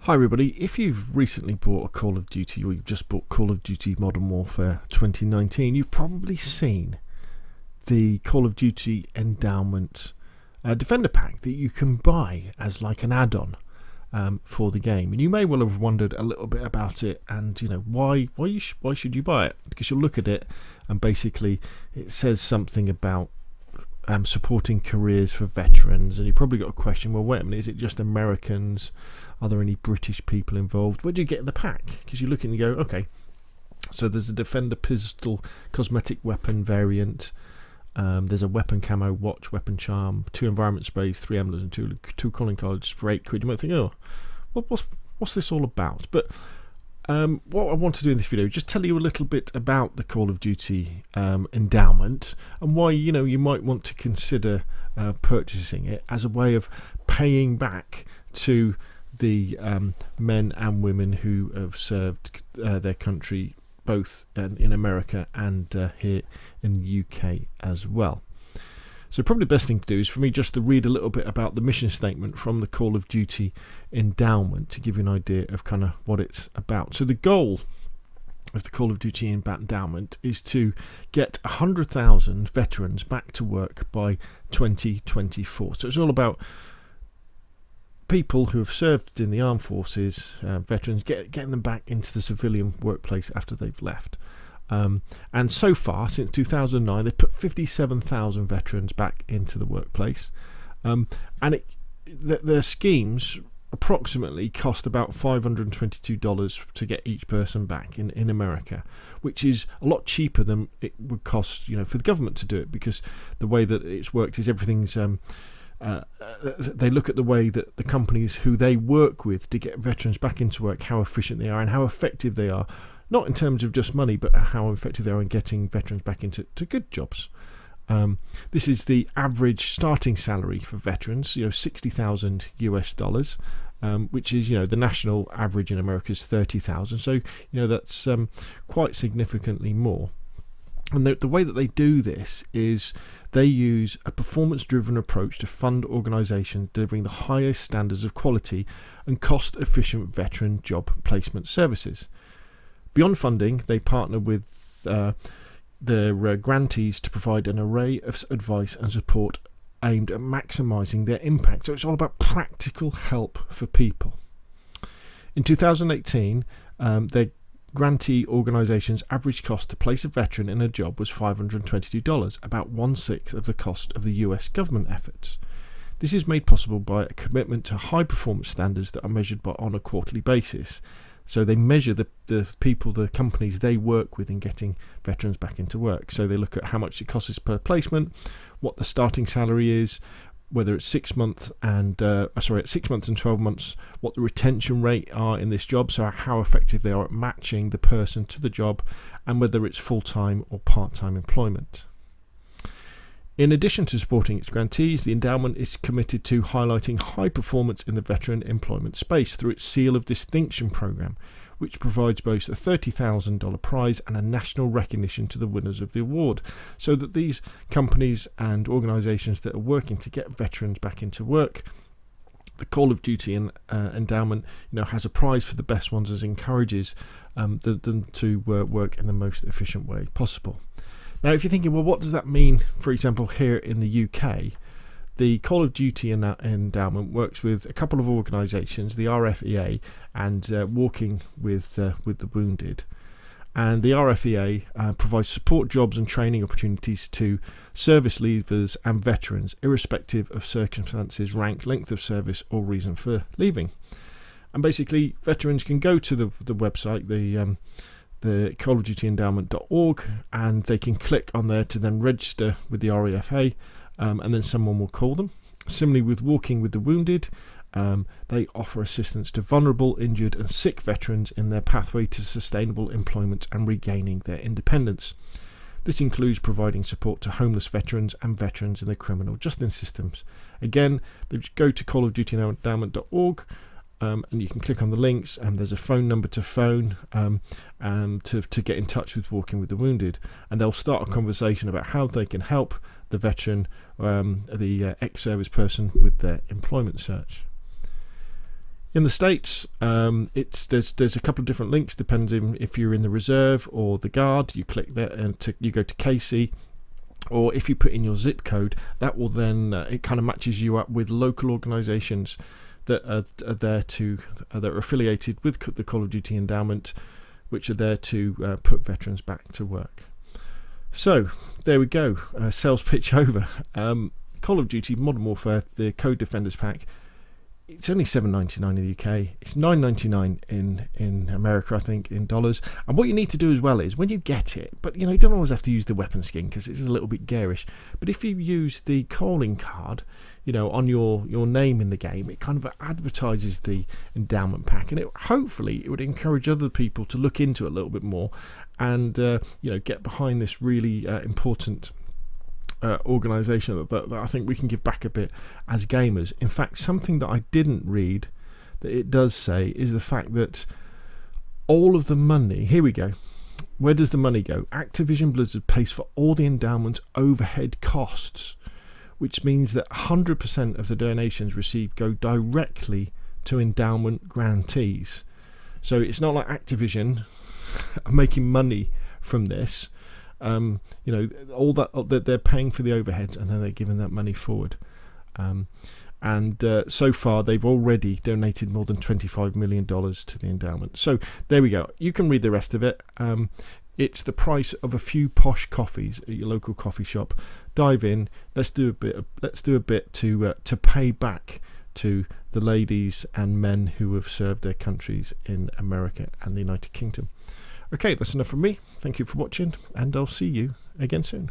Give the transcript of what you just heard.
Hi everybody, if you've recently bought a Call of Duty or you've just bought Call of Duty Modern Warfare 2019, you've probably seen the Call of Duty Endowment Defender Pack that you can buy as like an add-on for the game. And you may well have wondered a little bit about it and why should you buy it? Because you'll look at it and basically it says something about supporting careers for veterans, and you probably got a question, well wait a minute, is it just Americans? Are there any British people involved? Where do you get the pack? Because you look and you go, okay, so there's a Defender pistol cosmetic weapon variant, there's a weapon camo watch, weapon charm, 2 environment sprays, 3 emblems and two calling cards for £8. You might think, oh, what's this all about? But what I want to do in this video is just tell you a little bit about the Call of Duty Endowment and why you might want to consider purchasing it as a way of paying back to the men and women who have served their country both in America and here in the UK as well. So probably the best thing to do is for me just to read a little bit about the mission statement from the Call of Duty Endowment to give you an idea of kind of what it's about. So the goal of the Call of Duty Endowment is to get 100,000 veterans back to work by 2024. So it's all about people who have served in the armed forces, veterans, getting them back into the civilian workplace after they've left. And so far, since 2009, they've put 57,000 veterans back into the workplace. And their schemes approximately cost about $522 to get each person back in America, which is a lot cheaper than it would cost, for the government to do it, because the way that it's worked is everything's they look at the way that the companies who they work with to get veterans back into work, how efficient they are and how effective they are, not in terms of just money, but how effective they are in getting veterans back into good jobs. This is the average starting salary for veterans, $60,000 US, which is, the national average in America is 30,000. So, that's quite significantly more. And the way that they do this is they use a performance-driven approach to fund organisations delivering the highest standards of quality and cost-efficient veteran job placement services. Beyond funding, they partner with their grantees to provide an array of advice and support aimed at maximising their impact. So it's all about practical help for people. In 2018, their grantee organisation's average cost to place a veteran in a job was $522, about 1/6 of the cost of the US government efforts. This is made possible by a commitment to high performance standards that are measured on a quarterly basis. So they measure the people, the companies they work with in getting veterans back into work. So they look at how much it costs per placement, what the starting salary is, whether it's 6 months and 12 months, what the retention rate are in this job, so how effective they are at matching the person to the job, and whether it's full-time or part-time employment. In addition to supporting its grantees, the endowment is committed to highlighting high performance in the veteran employment space through its Seal of Distinction program, which provides both a $30,000 prize and a national recognition to the winners of the award, so that these companies and organisations that are working to get veterans back into work, the Call of Duty Endowment, has a prize for the best ones, as encourages them to work in the most efficient way possible. Now, if you're thinking, well, what does that mean, for example, here in the UK? The Call of Duty Endowment works with a couple of organisations, the RFEA and Walking with the Wounded. And the RFEA provides support jobs and training opportunities to service leavers and veterans, irrespective of circumstances, rank, length of service or reason for leaving. And basically, veterans can go to the website, the Call of Duty Endowment.org, and they can click on there to then register with the RAFA, and then someone will call them. Similarly with Walking with the Wounded, they offer assistance to vulnerable, injured and sick veterans in their pathway to sustainable employment and regaining their independence. This includes providing support to homeless veterans and veterans in the criminal justice systems. Again, they go to callofdutyendowment.org, and you can click on the links, and there's a phone number to phone to get in touch with Walking with the Wounded, and they'll start a conversation about how they can help the veteran, the ex-service person with their employment search. In the States, there's a couple of different links depending if you're in the reserve or the guard. You click there and you go to Casey, or if you put in your zip code, that will then it kind of matches you up with local organisations that are there that are affiliated with the Call of Duty Endowment, which are there to put veterans back to work. So there we go, sales pitch over. Call of Duty Modern Warfare, the Code Defenders pack. It's only $7.99 in the UK. It's $9.99 in America, I think, in dollars. And what you need to do as well is when you get it, but you don't always have to use the weapon skin because it's a little bit garish. But if you use the calling card, on your name in the game, it kind of advertises the endowment pack, and hopefully it would encourage other people to look into it a little bit more, and get behind this really important organisation that I think we can give back a bit as gamers. In fact, something that I didn't read that it does say is the fact that all of the money, here we go, where does the money go? Activision Blizzard pays for all the endowment's overhead costs, which means that 100% of the donations received go directly to endowment grantees. So it's not like Activision are making money from this. All that they're paying for the overheads, and then they're giving that money forward. So far they've already donated more than $25 million to the endowment. So there we go. You can read the rest of it. It's the price of a few posh coffees at your local coffee shop. Dive in. Let's do a bit to pay back to the ladies and men who have served their countries in America and the United Kingdom. Okay, that's enough from me. Thank you for watching, and I'll see you again soon.